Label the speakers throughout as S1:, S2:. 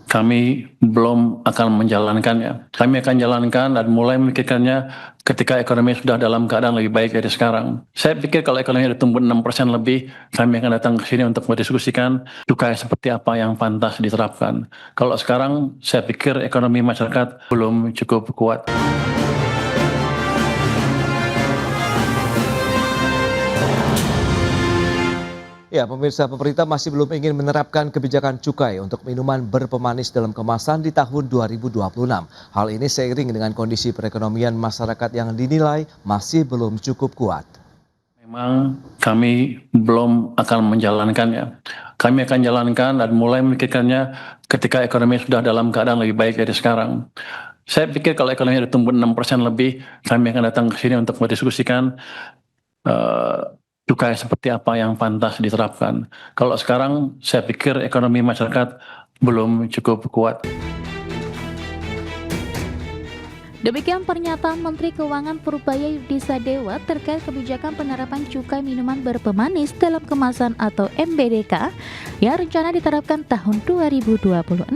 S1: kami belum akan menjalankannya. Kami akan jalankan dan mulai memikirkannya ketika ekonomi sudah dalam keadaan lebih baik dari sekarang. Saya pikir kalau ekonomi sudah tumbuh 6% lebih, kami akan datang ke sini untuk mendiskusikan cukai seperti apa yang pantas diterapkan. Kalau sekarang, saya pikir ekonomi masyarakat belum cukup kuat.
S2: Ya, pemirsa, pemerintah masih belum ingin menerapkan kebijakan cukai untuk minuman berpemanis dalam kemasan di tahun 2026. Hal ini seiring dengan kondisi perekonomian masyarakat yang dinilai masih belum cukup kuat.
S1: Memang kami belum akan menjalankannya. Kami akan jalankan dan mulai memikirkannya ketika ekonomi sudah dalam keadaan lebih baik dari sekarang. Saya pikir kalau ekonomi sudah tumbuh 6% lebih, kami akan datang ke sini untuk mendiskusikan cukai seperti apa yang pantas diterapkan. Kalau sekarang, saya pikir ekonomi masyarakat belum cukup kuat.
S3: Demikian pernyataan Menteri Keuangan Purbaya Yudisadewa terkait kebijakan penerapan cukai minuman berpemanis dalam kemasan atau MBDK yang rencana diterapkan tahun 2026.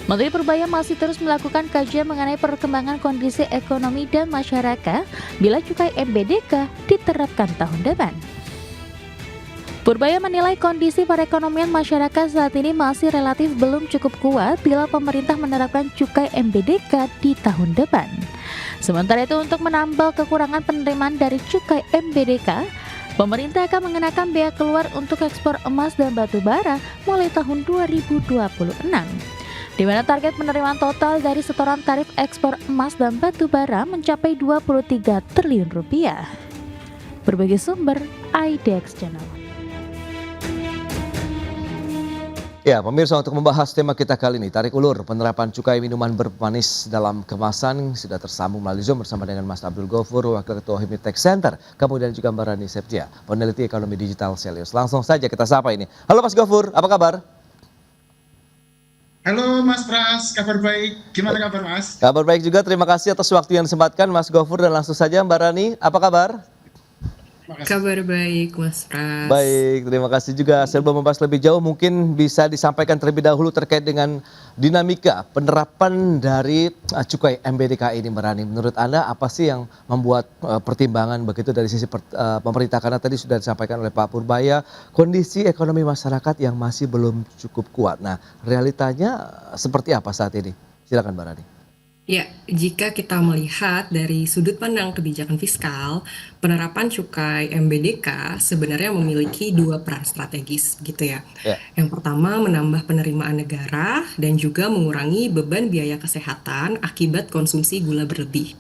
S3: Menteri Purbaya masih terus melakukan kajian mengenai perkembangan kondisi ekonomi dan masyarakat bila cukai MBDK diterapkan tahun depan. Purbaya menilai kondisi perekonomian masyarakat saat ini masih relatif belum cukup kuat bila pemerintah menerapkan cukai MBDK di tahun depan. Sementara itu, untuk menambal kekurangan penerimaan dari cukai MBDK, pemerintah akan mengenakan bea keluar untuk ekspor emas dan batu bara mulai tahun 2026. Di mana target penerimaan total dari setoran tarif ekspor emas dan batu bara mencapai 23 triliun rupiah. Berbagai sumber, IDX Channel.
S2: Ya, pemirsa, untuk membahas tema kita kali ini, tarik ulur penerapan cukai minuman berpemanis dalam kemasan, sudah tersambung melalui Zoom bersama dengan Mas Abdul Ghafur, Wakil Ketua Himit Tech Center, kemudian juga Mbak Rani Septia, peneliti ekonomi digital Selius. Langsung saja kita sapa ini. Halo Mas Ghafur, apa kabar?
S4: Halo Mas Pras, kabar baik. Gimana kabar Mas?
S2: Kabar baik juga, terima kasih atas waktu yang disempatkan Mas Ghafur, dan langsung saja Mbak Rani, apa kabar?
S5: Kabar baik Mas Pras.
S2: Baik, terima kasih juga. Sebelum membahas lebih jauh, mungkin bisa disampaikan terlebih dahulu terkait dengan dinamika penerapan dari cukai MBDK ini, Mbak Rani. Menurut Anda apa sih yang membuat pertimbangan begitu dari sisi pemerintah? Karena tadi sudah disampaikan oleh Pak Purbaya, kondisi ekonomi masyarakat yang masih belum cukup kuat. Nah, realitanya seperti apa saat ini? Silakan Mbak Rani.
S5: Ya, jika kita melihat dari sudut pandang kebijakan fiskal, penerapan cukai MBDK sebenarnya memiliki dua peran strategis gitu ya. Yang pertama, menambah penerimaan negara dan juga mengurangi beban biaya kesehatan akibat konsumsi gula berlebih.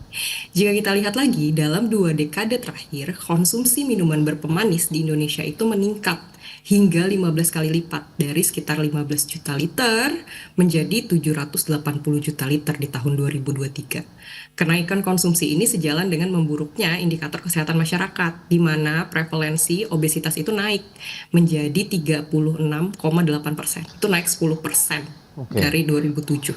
S5: Jika kita lihat lagi, dalam 2 dekade terakhir, konsumsi minuman berpemanis di Indonesia itu meningkat hingga 15 kali lipat, dari sekitar 15 juta liter menjadi 780 juta liter di tahun 2023. Kenaikan konsumsi ini sejalan dengan memburuknya indikator kesehatan masyarakat, di mana prevalensi obesitas itu naik menjadi 36,8%. Itu naik 10% dari 2007.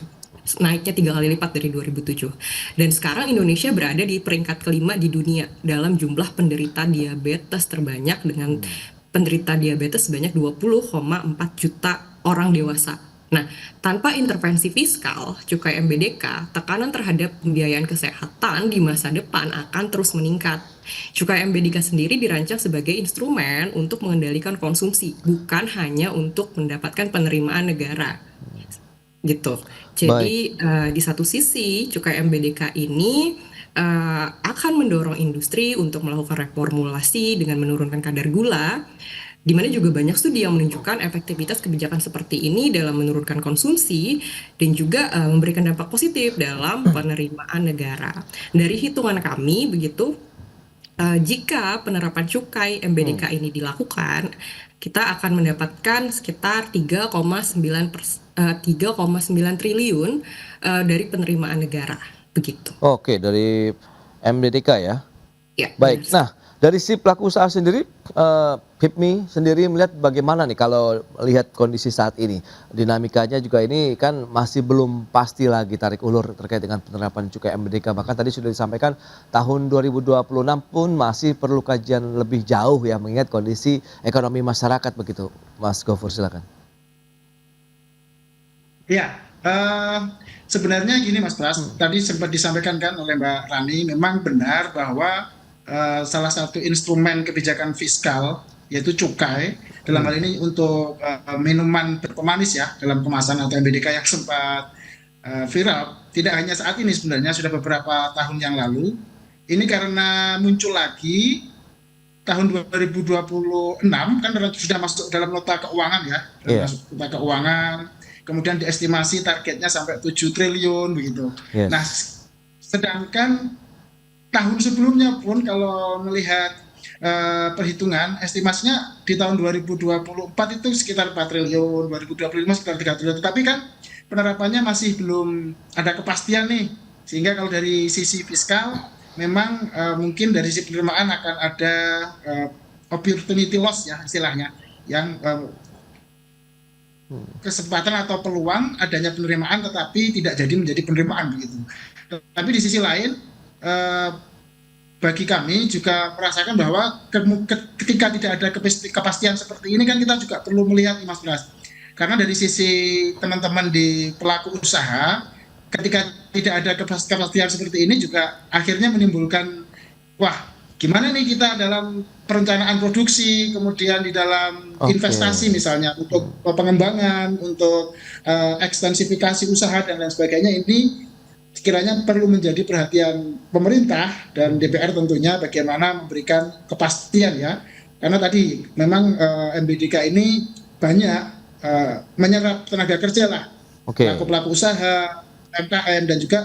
S5: Naiknya 3 kali lipat dari 2007. Dan sekarang Indonesia berada di peringkat kelima di dunia dalam jumlah penderita diabetes terbanyak, dengan penderita diabetes sebanyak 20,4 juta orang dewasa. Nah, tanpa intervensi fiskal, cukai MBDK, tekanan terhadap pembiayaan kesehatan di masa depan akan terus meningkat. Cukai MBDK sendiri dirancang sebagai instrumen untuk mengendalikan konsumsi, bukan hanya untuk mendapatkan penerimaan negara. Gitu. Jadi di satu sisi cukai MBDK ini akan mendorong industri untuk melakukan reformulasi dengan menurunkan kadar gula, di mana juga banyak studi yang menunjukkan efektivitas kebijakan seperti ini dalam menurunkan konsumsi dan juga memberikan dampak positif dalam penerimaan negara. Dari hitungan kami begitu, jika penerapan cukai MBDK ini dilakukan, kita akan mendapatkan sekitar 3,9 triliun dari penerimaan negara, begitu.
S2: Oke, dari MBDK ya?
S5: Ya.
S2: Baik, nah dari si pelaku usaha sendiri, HIPMI sendiri melihat bagaimana nih kalau lihat kondisi saat ini? Dinamikanya juga ini kan masih belum pasti lagi tarik ulur terkait dengan penerapan cukai MBDK. Bahkan tadi sudah disampaikan tahun 2026 pun masih perlu kajian lebih jauh ya, mengingat kondisi ekonomi masyarakat begitu. Mas Ghafur, silakan.
S4: Ya, sebenarnya gini Mas Pras, tadi sempat disampaikan kan oleh Mbak Rani, memang benar bahwa salah satu instrumen kebijakan fiskal yaitu cukai, dalam hal ini untuk minuman berpemanis ya, dalam kemasan atau MBDK yang sempat viral, tidak hanya saat ini sebenarnya, sudah beberapa tahun yang lalu. Ini karena muncul lagi tahun 2026 kan sudah masuk dalam nota keuangan ya, masuk nota keuangan, kemudian diestimasi targetnya sampai 7 triliun begitu.
S2: Yes.
S4: Nah, sedangkan tahun sebelumnya pun kalau melihat perhitungan estimasinya di tahun 2024 itu sekitar 4 triliun, 2025 sekitar 3 triliun, tapi kan penerapannya masih belum ada kepastian nih, sehingga kalau dari sisi fiskal memang mungkin dari sisi penerimaan akan ada opportunity loss ya istilahnya, yang kesempatan atau peluang adanya penerimaan tetapi tidak jadi menjadi penerimaan begitu. Tapi di sisi lain bagi kami juga merasakan bahwa ketika tidak ada kepastian seperti ini kan kita juga perlu melihat Mas Bras. Karena dari sisi teman-teman di pelaku usaha, ketika tidak ada kepastian seperti ini juga akhirnya menimbulkan, wah gimana nih kita dalam perencanaan produksi, kemudian di dalam investasi misalnya untuk pengembangan, untuk ekstensifikasi usaha dan lain sebagainya, ini sekiranya perlu menjadi perhatian pemerintah dan DPR tentunya bagaimana memberikan kepastian ya. Karena tadi memang MBDK ini banyak menyerap tenaga kerja lah, pelaku usaha, UMKM, dan juga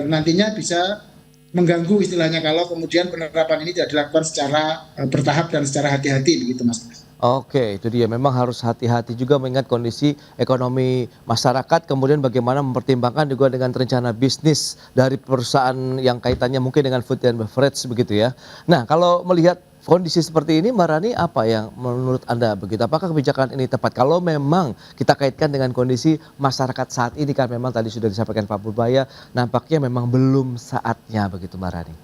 S4: nantinya bisa mengganggu istilahnya kalau kemudian penerapan ini tidak dilakukan secara bertahap dan secara hati-hati begitu Mas.
S2: Oke, itu dia. Memang harus hati-hati juga mengingat kondisi ekonomi masyarakat, kemudian bagaimana mempertimbangkan juga dengan rencana bisnis dari perusahaan yang kaitannya mungkin dengan food and beverage begitu ya. Nah, kalau melihat kondisi seperti ini, Mbak Rani, apa yang menurut Anda begitu? Apakah kebijakan ini tepat? Kalau memang kita kaitkan dengan kondisi masyarakat saat ini, kan memang tadi sudah disampaikan Pak Purbaya, nampaknya memang belum saatnya begitu, Mbak Rani.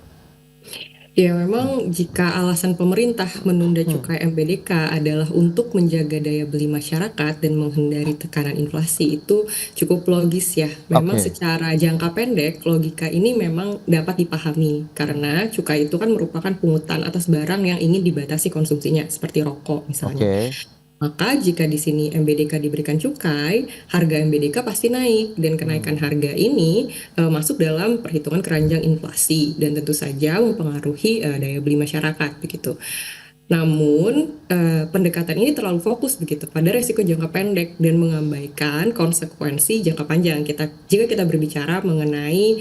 S5: Ya, memang jika alasan pemerintah menunda cukai MBDK adalah untuk menjaga daya beli masyarakat dan menghindari tekanan inflasi, itu cukup logis ya. Memang secara jangka pendek logika ini memang dapat dipahami karena cukai itu kan merupakan pungutan atas barang yang ingin dibatasi konsumsinya seperti rokok misalnya. Maka jika di sini MBDK diberikan cukai, harga MBDK pasti naik, dan kenaikan harga ini masuk dalam perhitungan keranjang inflasi dan tentu saja mempengaruhi daya beli masyarakat begitu. Namun pendekatan ini terlalu fokus begitu pada resiko jangka pendek dan mengabaikan konsekuensi jangka panjang jika kita berbicara mengenai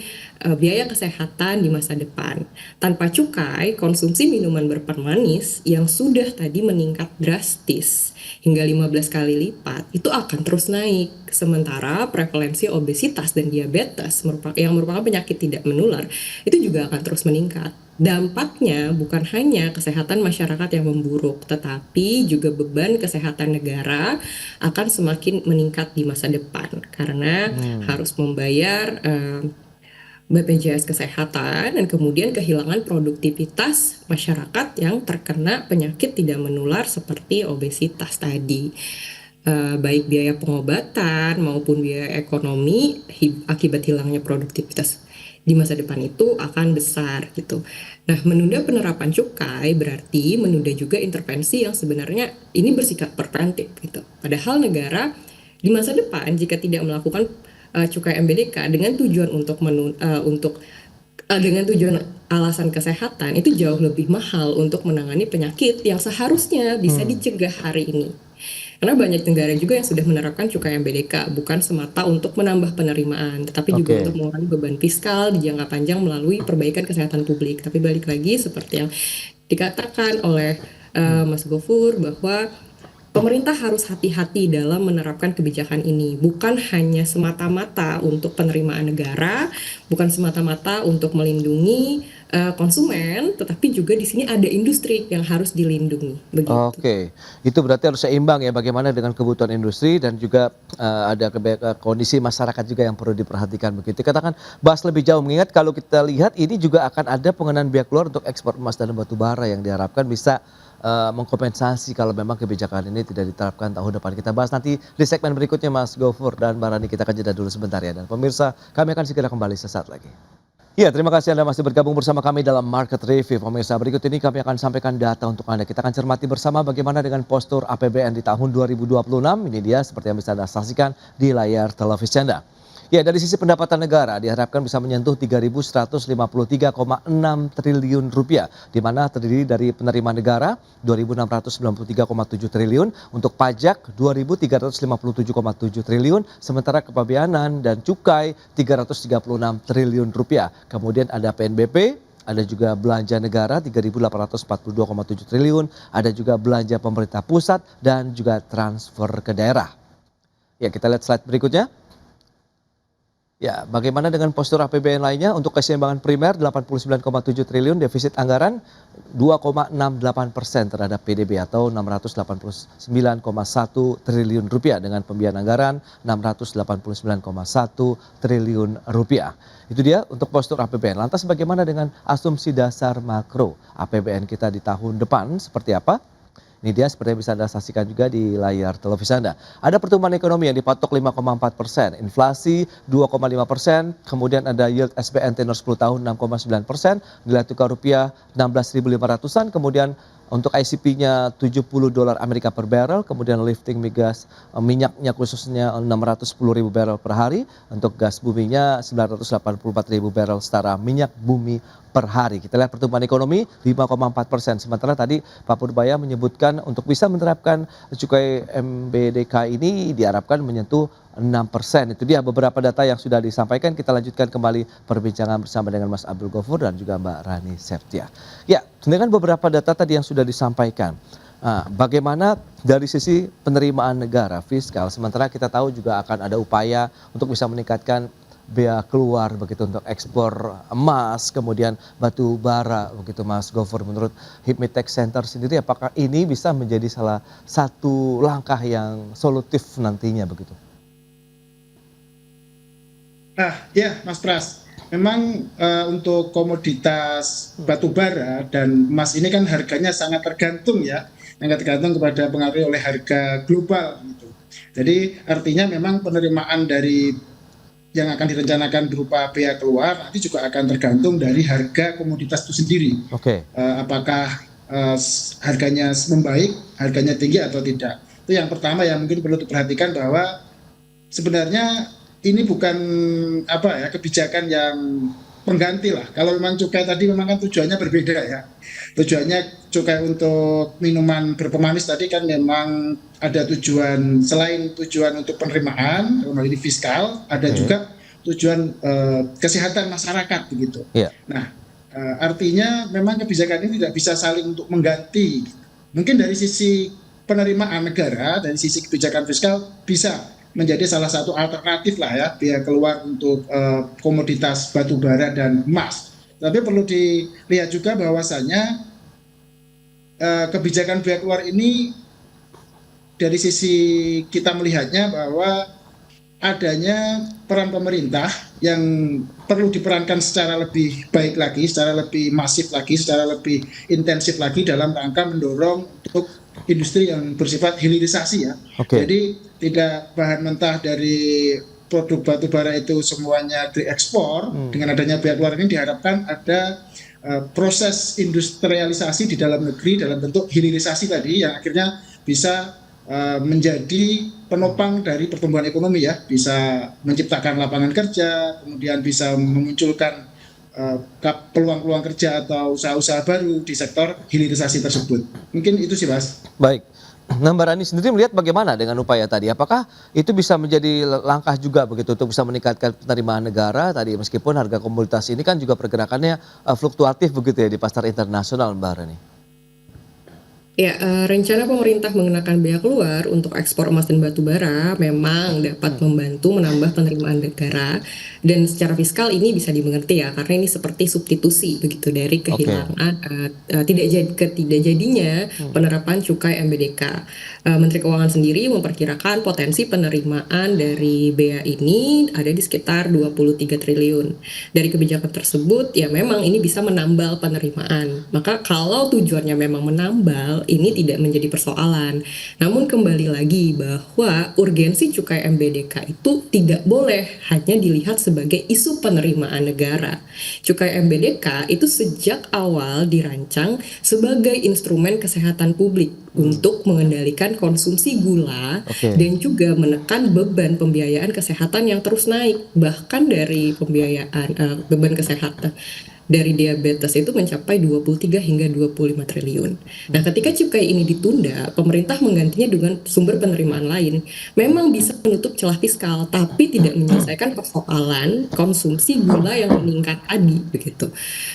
S5: biaya kesehatan di masa depan. Tanpa cukai, konsumsi minuman berpermanis yang sudah tadi meningkat drastis hingga 15 kali lipat itu akan terus naik. Sementara prevalensi obesitas dan diabetes yang merupakan penyakit tidak menular itu juga akan terus meningkat. Dampaknya bukan hanya kesehatan masyarakat yang memburuk, tetapi juga beban kesehatan negara akan semakin meningkat di masa depan karena harus membayar BPJS Kesehatan dan kemudian kehilangan produktivitas masyarakat yang terkena penyakit tidak menular seperti obesitas tadi. Baik biaya pengobatan maupun biaya ekonomi akibat hilangnya produktivitas di masa depan itu akan besar gitu. Nah, menunda penerapan cukai berarti menunda juga intervensi yang sebenarnya ini bersikap preventif gitu. Padahal negara di masa depan jika tidak melakukan cukai MBDK dengan tujuan dengan tujuan alasan kesehatan itu jauh lebih mahal untuk menangani penyakit yang seharusnya bisa dicegah hari ini. Karena banyak negara juga yang sudah menerapkan cukai MBDK bukan semata untuk menambah penerimaan, tetapi juga untuk mengurangi beban fiskal di jangka panjang melalui perbaikan kesehatan publik. Tapi balik lagi seperti yang dikatakan oleh Mas Gofur bahwa pemerintah harus hati-hati dalam menerapkan kebijakan ini, bukan hanya semata-mata untuk penerimaan negara, bukan semata-mata untuk melindungi konsumen, tetapi juga di sini ada industri yang harus dilindungi. Begitu.
S2: Itu berarti harus seimbang ya, bagaimana dengan kebutuhan industri dan juga ada kondisi masyarakat juga yang perlu diperhatikan begitu. Katakan bahas lebih jauh, mengingat kalau kita lihat ini juga akan ada pengenaan biaya keluar untuk ekspor emas dan batu bara yang diharapkan bisa mengkompensasi kalau memang kebijakan ini tidak diterapkan tahun depan. Kita bahas nanti di segmen berikutnya Mas Gofur dan Mbak Rani. Kita akan jeda dulu sebentar ya. Dan pemirsa, kami akan segera kembali sesaat lagi. Ya, terima kasih Anda masih bergabung bersama kami dalam Market Review. Pemirsa, berikut ini kami akan sampaikan data untuk Anda. Kita akan cermati bersama bagaimana dengan postur APBN di tahun 2026. Ini dia seperti yang bisa Anda saksikan di layar televisi Anda. Ya, dari sisi pendapatan negara diharapkan bisa menyentuh 3.153,6 triliun rupiah, di mana terdiri dari penerimaan negara 2.693,7 triliun, untuk pajak 2.357,7 triliun, sementara kepabeanan dan cukai 336 triliun rupiah. Kemudian ada PNBP, ada juga belanja negara 3.842,7 triliun, ada juga belanja pemerintah pusat dan juga transfer ke daerah. Ya, kita lihat slide berikutnya. Ya, bagaimana dengan postur APBN lainnya? Untuk keseimbangan primer 89,7 triliun, defisit anggaran 2,68% terhadap PDB atau 689,1 triliun rupiah, dengan pembiayaan anggaran 689,1 triliun rupiah. Itu dia untuk postur APBN. Lantas bagaimana dengan asumsi dasar makro APBN kita di tahun depan seperti apa? Ini dia seperti yang bisa Anda saksikan juga di layar televisi Anda. Ada pertumbuhan ekonomi yang dipatok 5,4%, inflasi 2,5%, kemudian ada yield SBN tenor 10 tahun 6,9%, nilai tukar rupiah 16.500-an, kemudian untuk ICP-nya $70 Amerika per barrel, kemudian lifting migas minyaknya khususnya 610.000 barrel per hari, untuk gas buminya 984.000 barrel setara minyak bumi per hari. Kita lihat pertumbuhan ekonomi 5,4%. Sementara tadi Pak Purbaya menyebutkan untuk bisa menerapkan cukai MBDK ini diharapkan menyentuh 6%. Itu dia beberapa data yang sudah disampaikan. Kita lanjutkan kembali perbincangan bersama dengan Mas Abdul Gofur dan juga Mbak Rani Septia. Ya, dengan beberapa data tadi yang sudah disampaikan, bagaimana dari sisi penerimaan negara fiskal, sementara kita tahu juga akan ada upaya untuk bisa meningkatkan bea keluar begitu untuk ekspor emas, kemudian batu bara begitu Mas Gofur. Menurut HIPMI Tech Center sendiri, apakah ini bisa menjadi salah satu langkah yang solutif nantinya begitu?
S4: Ya Mas Pras, memang untuk komoditas batu bara dan emas ini kan harganya sangat tergantung kepada pengaruh oleh harga global gitu. Jadi artinya memang penerimaan dari yang akan direncanakan berupa bea keluar nanti juga akan tergantung dari harga komoditas itu sendiri. Apakah harganya membaik, harganya tinggi atau tidak. Itu yang pertama yang mungkin perlu diperhatikan, bahwa sebenarnya ini bukan kebijakan yang pengganti lah. Kalau memang cukai tadi memang kan tujuannya berbeda ya. Tujuannya cukai untuk minuman berpemanis tadi kan memang ada tujuan, selain tujuan untuk penerimaan, ini fiskal, ada juga tujuan kesehatan masyarakat begitu. Nah, artinya memang kebijakan ini tidak bisa saling untuk mengganti. Mungkin dari sisi penerimaan negara, dari sisi kebijakan fiskal bisa menjadi salah satu alternatif lah ya, bea keluar untuk komoditas batu bara dan emas. Tapi perlu dilihat juga bahwasanya kebijakan bea keluar ini dari sisi kita melihatnya bahwa adanya peran pemerintah yang perlu diperankan secara lebih baik lagi, secara lebih masif lagi, secara lebih intensif lagi dalam rangka mendorong untuk industri yang bersifat hilirisasi ya. Jadi tidak bahan mentah dari produk batu bara itu semuanya diekspor. Dengan adanya bea keluar ini diharapkan ada proses industrialisasi di dalam negeri dalam bentuk hilirisasi tadi, yang akhirnya bisa menjadi penopang dari pertumbuhan ekonomi ya, bisa menciptakan lapangan kerja, kemudian bisa memunculkan peluang-peluang kerja atau usaha-usaha baru di sektor hilirisasi tersebut. Mungkin itu sih Mas.
S2: Baik. Nah, Mbak Rani sendiri melihat bagaimana dengan upaya tadi? Apakah itu bisa menjadi langkah juga begitu untuk bisa meningkatkan penerimaan negara tadi, meskipun harga komoditas ini kan juga pergerakannya fluktuatif begitu ya di pasar internasional, Mbak Rani?
S5: Ya, rencana pemerintah mengenakan bea keluar untuk ekspor emas dan batu bara memang dapat membantu menambah penerimaan negara, dan secara fiskal ini bisa dimengerti ya, karena ini seperti substitusi begitu dari kehilangan tidak jadinya penerapan cukai MBDK. Menteri Keuangan sendiri memperkirakan potensi penerimaan dari bea ini ada di sekitar 23 triliun. Dari kebijakan tersebut ya memang ini bisa menambal penerimaan. Maka kalau tujuannya memang menambal, ini tidak menjadi persoalan. Namun kembali lagi bahwa urgensi cukai MBDK itu tidak boleh hanya dilihat sebagai isu penerimaan negara. Cukai MBDK itu sejak awal dirancang sebagai instrumen kesehatan publik untuk mengendalikan konsumsi gula dan juga menekan beban pembiayaan kesehatan yang terus naik. Bahkan dari pembiayaan beban kesehatan dari diabetes itu mencapai 23 hingga 25 triliun. Nah, ketika cukai ini ditunda, pemerintah menggantinya dengan sumber penerimaan lain. Memang bisa menutup celah fiskal, tapi tidak menyelesaikan persoalan konsumsi gula yang meningkat tadi, begitu.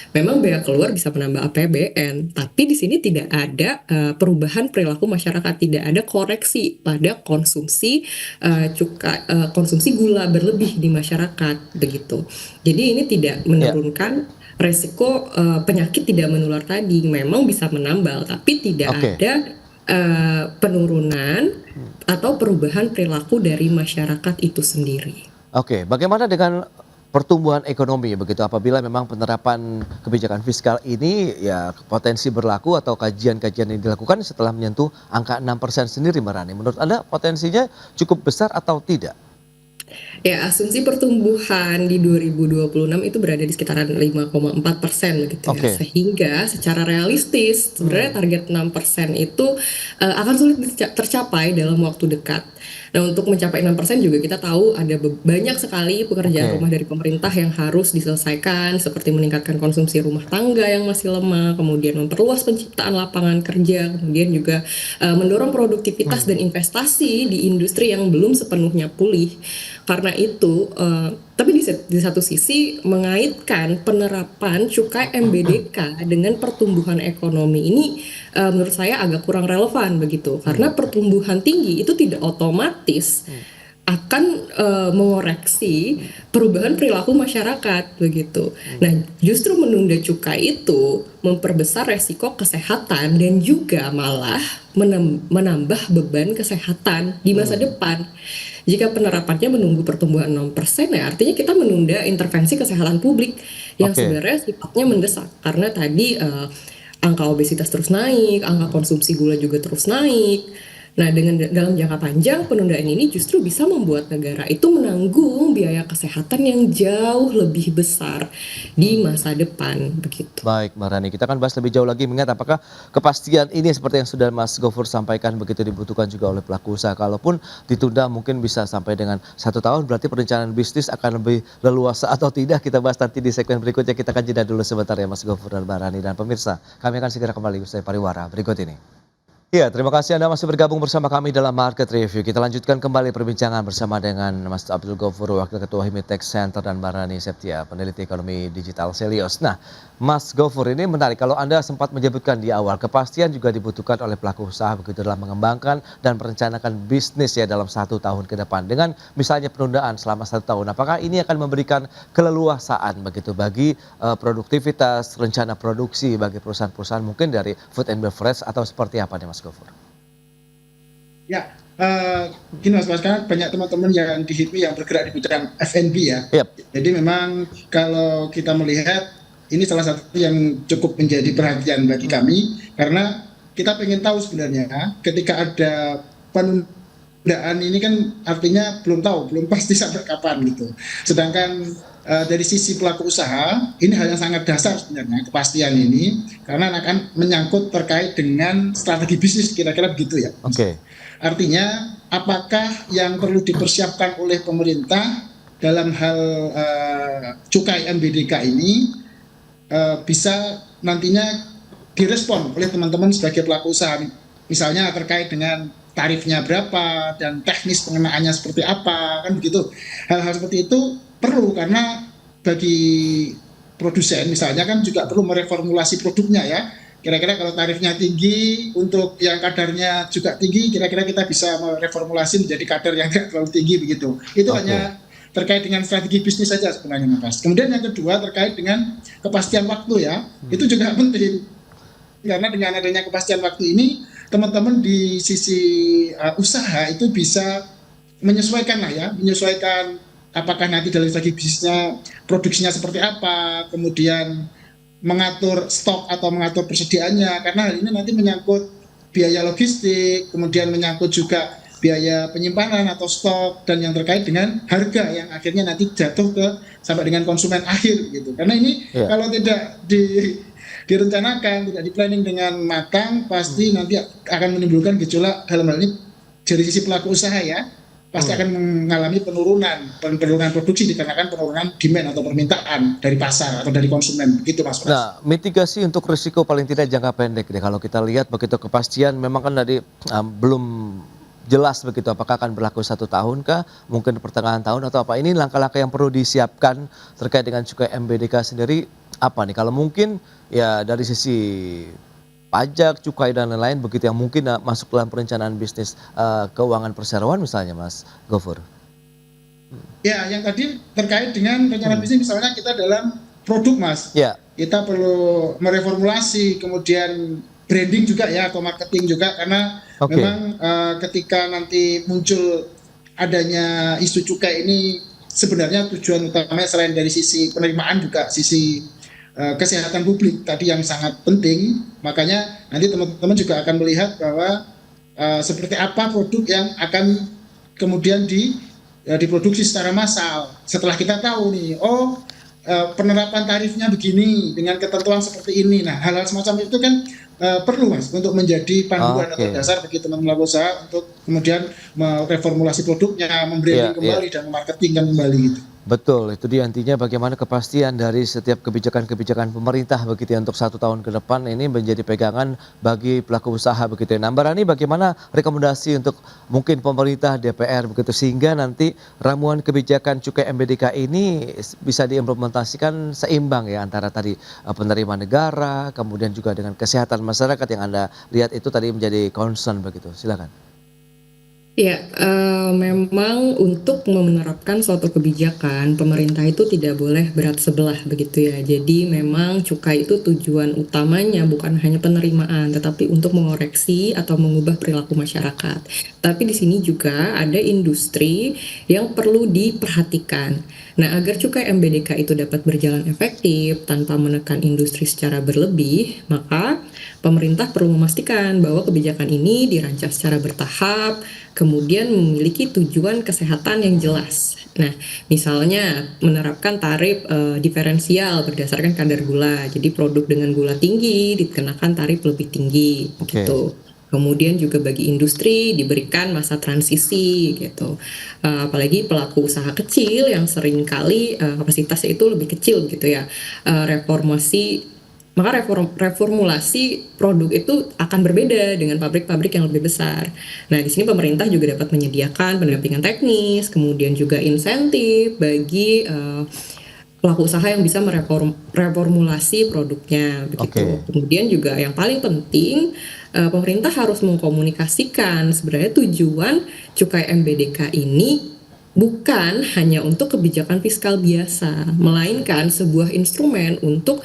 S5: Memang bea keluar bisa menambah APBN, tapi di sini tidak ada perubahan perilaku masyarakat, tidak ada koreksi pada konsumsi konsumsi gula berlebih di masyarakat, begitu. Jadi ini tidak menurunkan resiko penyakit tidak menular tadi. Memang bisa menambal, tapi tidak ada penurunan atau perubahan perilaku dari masyarakat itu sendiri.
S2: Bagaimana dengan pertumbuhan ekonomi begitu apabila memang penerapan kebijakan fiskal ini ya potensi berlaku atau kajian-kajian yang dilakukan setelah menyentuh angka 6% sendiri, Mbak Rani? Menurut Anda potensinya cukup besar atau tidak?
S5: Ya, asumsi pertumbuhan di 2026 itu berada di sekitaran 5,4% gitu ya. Sehingga secara realistis sebenarnya target 6% itu akan sulit tercapai dalam waktu dekat. Nah, untuk mencapai 6% juga kita tahu ada banyak sekali pekerjaan rumah dari pemerintah yang harus diselesaikan, seperti meningkatkan konsumsi rumah tangga yang masih lemah, kemudian memperluas penciptaan lapangan kerja, kemudian juga mendorong produktivitas dan investasi di industri yang belum sepenuhnya pulih. Karena itu, tapi di satu sisi mengaitkan penerapan cukai MBDK dengan pertumbuhan ekonomi ini menurut saya agak kurang relevan begitu. Karena pertumbuhan tinggi itu tidak otomatis akan mengoreksi perubahan perilaku masyarakat begitu. Nah, justru menunda cukai itu memperbesar resiko kesehatan dan juga malah menambah beban kesehatan di masa depan. Jika penerapannya menunggu pertumbuhan 6%, ya artinya kita menunda intervensi kesehatan publik yang sebenarnya sifatnya mendesak. Karena tadi angka obesitas terus naik, angka konsumsi gula juga terus naik. Nah, dalam jangka panjang penundaan ini justru bisa membuat negara itu menanggung biaya kesehatan yang jauh lebih besar di masa depan begitu.
S2: Baik, Mbak Rani, kita akan bahas lebih jauh lagi mengingat apakah kepastian ini seperti yang sudah Mas Gofur sampaikan begitu dibutuhkan juga oleh pelaku usaha. Kalaupun ditunda mungkin bisa sampai dengan 1 tahun, berarti perencanaan bisnis akan lebih leluasa atau tidak, kita bahas nanti di segmen berikutnya. Kita akan jeda dulu sebentar ya Mas Gofur dan Mbak Rani, dan pemirsa kami akan segera kembali usai pariwara berikut ini. Ya, terima kasih Anda masih bergabung bersama kami dalam Market Review. Kita lanjutkan kembali perbincangan bersama dengan Mas Abdul Gofur, Wakil Ketua Himitex Center, dan Mbak Rani Septia, peneliti ekonomi digital Selios. Nah, Mas Gofur, ini menarik kalau Anda sempat menyebutkan di awal, kepastian juga dibutuhkan oleh pelaku usaha begitu dalam mengembangkan dan merencanakan bisnis ya dalam 1 tahun ke depan. Dengan misalnya penundaan selama 1 tahun, apakah ini akan memberikan keleluasaan begitu bagi produktivitas, rencana produksi bagi perusahaan-perusahaan mungkin dari food and beverage atau seperti apa nih Mas Gofur?
S4: Ya, gini Mas, sekarang banyak teman-teman yang di HIPMI yang bergerak di bidang F&B ya. Jadi memang kalau kita melihat ini salah satu yang cukup menjadi perhatian bagi kami, karena kita pengen tahu sebenarnya ketika ada penundaan ini kan artinya belum pasti sampai kapan gitu. Sedangkan dari sisi pelaku usaha ini hal yang sangat dasar sebenarnya kepastian ini, karena akan menyangkut terkait dengan strategi bisnis kira-kira begitu ya. Artinya apakah yang perlu dipersiapkan oleh pemerintah dalam hal cukai MBDK ini bisa nantinya direspon oleh teman-teman sebagai pelaku usaha, misalnya terkait dengan tarifnya berapa dan teknis pengenaannya seperti apa, kan begitu. Hal-hal seperti itu perlu, karena bagi produsen misalnya kan juga perlu mereformulasi produknya ya. Kira-kira kalau tarifnya tinggi untuk yang kadarnya juga tinggi, kira-kira kita bisa mereformulasi menjadi kadar yang tidak terlalu tinggi begitu. Itu hanya terkait dengan strategi bisnis saja sebenarnya Mas. Kemudian yang kedua terkait dengan kepastian waktu ya. Itu juga penting. Karena dengan adanya kepastian waktu ini, teman-teman di sisi usaha itu bisa menyesuaikan lah ya, menyesuaikan apakah nanti dari strategi bisnisnya, produksinya seperti apa, kemudian mengatur stok atau mengatur persediaannya, karena hal ini nanti menyangkut biaya logistik, kemudian menyangkut juga biaya penyimpanan atau stok, dan yang terkait dengan harga yang akhirnya nanti jatuh ke sampai dengan konsumen akhir gitu. Karena ini kalau tidak direncanakan, tidak di-planning dengan matang, pasti nanti akan menimbulkan gejolak dalam hal ini dari sisi pelaku usaha ya, pasti akan mengalami penurunan produksi dikarenakan penurunan demand atau permintaan dari pasar atau dari konsumen, begitu Mas.
S2: Nah, mitigasi untuk risiko paling tidak jangka pendek deh. Kalau kita lihat begitu kepastian, memang kan tadi belum jelas begitu apakah akan berlaku 1 tahun kah, mungkin pertengahan tahun atau apa. Ini langkah-langkah yang perlu disiapkan terkait dengan cukai MBDK sendiri apa nih? Kalau mungkin ya dari sisi pajak, cukai dan lain-lain begitu yang mungkin masuk dalam perencanaan bisnis keuangan perseroan misalnya Mas Gofur.
S4: Ya, yang tadi terkait dengan rencana bisnis misalnya kita dalam produk Mas.
S2: Ya.
S4: Kita perlu mereformulasi, kemudian branding juga ya atau marketing juga, karena memang ketika nanti muncul adanya isu cukai ini sebenarnya tujuan utamanya selain dari sisi penerimaan juga sisi kesehatan publik tadi yang sangat penting. Makanya nanti teman-teman juga akan melihat bahwa seperti apa produk yang akan kemudian diproduksi secara massal setelah kita tahu nih, penerapan tarifnya begini dengan ketentuan seperti ini. Nah, hal-hal semacam itu kan perlu Mas untuk menjadi panduan atau dasar bagi teman-teman usaha untuk kemudian mereformulasi produknya, membranding kembali dan memarketingkan kembali gitu.
S2: Betul, itu dia intinya bagaimana kepastian dari setiap kebijakan-kebijakan pemerintah begitu ya untuk 1 tahun ke depan ini menjadi pegangan bagi pelaku usaha begitu ya. Nah, Mbak Rani, bagaimana rekomendasi untuk mungkin pemerintah, DPR begitu sehingga nanti ramuan kebijakan cukai MBDK ini bisa diimplementasikan seimbang ya antara tadi penerimaan negara, kemudian juga dengan kesehatan masyarakat yang Anda lihat itu tadi menjadi concern begitu. Silakan.
S5: Ya, memang untuk menerapkan suatu kebijakan, pemerintah itu tidak boleh berat sebelah begitu ya. Jadi memang cukai itu tujuan utamanya bukan hanya penerimaan, tetapi untuk mengoreksi atau mengubah perilaku masyarakat. Tapi di sini juga ada industri yang perlu diperhatikan. Nah, agar cukai MBDK itu dapat berjalan efektif tanpa menekan industri secara berlebih, maka pemerintah perlu memastikan bahwa kebijakan ini dirancang secara bertahap, kemudian memiliki tujuan kesehatan yang jelas. Nah, misalnya menerapkan tarif diferensial berdasarkan kadar gula. Jadi produk dengan gula tinggi dikenakan tarif lebih tinggi, gitu. Kemudian juga bagi industri diberikan masa transisi gitu. Apalagi pelaku usaha kecil yang seringkali kapasitasnya itu lebih kecil gitu ya. Reformulasi produk itu akan berbeda dengan pabrik-pabrik yang lebih besar. Nah, di sini pemerintah juga dapat menyediakan pendampingan teknis, kemudian juga insentif bagi pelaku usaha yang bisa mereformulasi produknya begitu. Kemudian juga yang paling penting, pemerintah harus mengkomunikasikan sebenarnya tujuan cukai MBDK ini bukan hanya untuk kebijakan fiskal biasa, melainkan sebuah instrumen untuk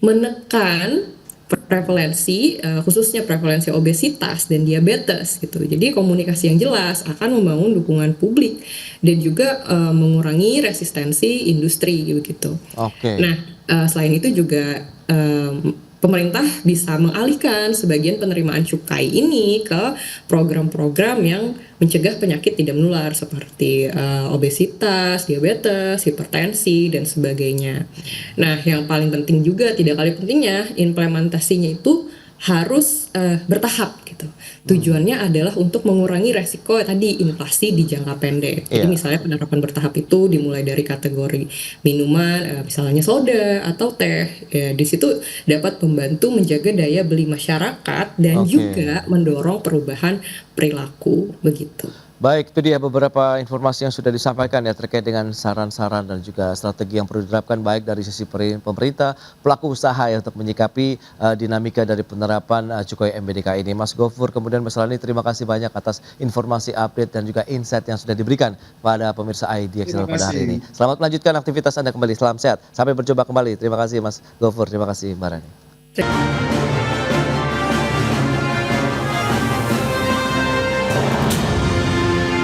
S5: menekan prevalensi, khususnya prevalensi obesitas dan diabetes gitu. Jadi komunikasi yang jelas akan membangun dukungan publik dan juga mengurangi resistensi industri begitu. Nah, selain itu juga pemerintah bisa mengalihkan sebagian penerimaan cukai ini ke program-program yang mencegah penyakit tidak menular seperti obesitas, diabetes, hipertensi, dan sebagainya. Nah, yang paling penting juga, tidak kalah pentingnya, implementasinya itu harus bertahap gitu. Tujuannya adalah untuk mengurangi resiko tadi inflasi di jangka pendek. Jadi misalnya penerapan bertahap itu dimulai dari kategori minuman, misalnya soda atau teh. Ya, di situ dapat membantu menjaga daya beli masyarakat dan juga mendorong perubahan perilaku begitu.
S2: Baik, itu dia beberapa informasi yang sudah disampaikan ya terkait dengan saran-saran dan juga strategi yang perlu diterapkan baik dari sisi pemerintah, pelaku usaha ya untuk menyikapi dinamika dari penerapan cukai MBDK ini. Mas Gofur, kemudian Mas Rani, terima kasih banyak atas informasi update dan juga insight yang sudah diberikan pada pemirsa IDX pada hari ini. Selamat melanjutkan aktivitas Anda kembali, salam sehat. Sampai berjumpa kembali. Terima kasih Mas Gofur, terima kasih Mbak Rani.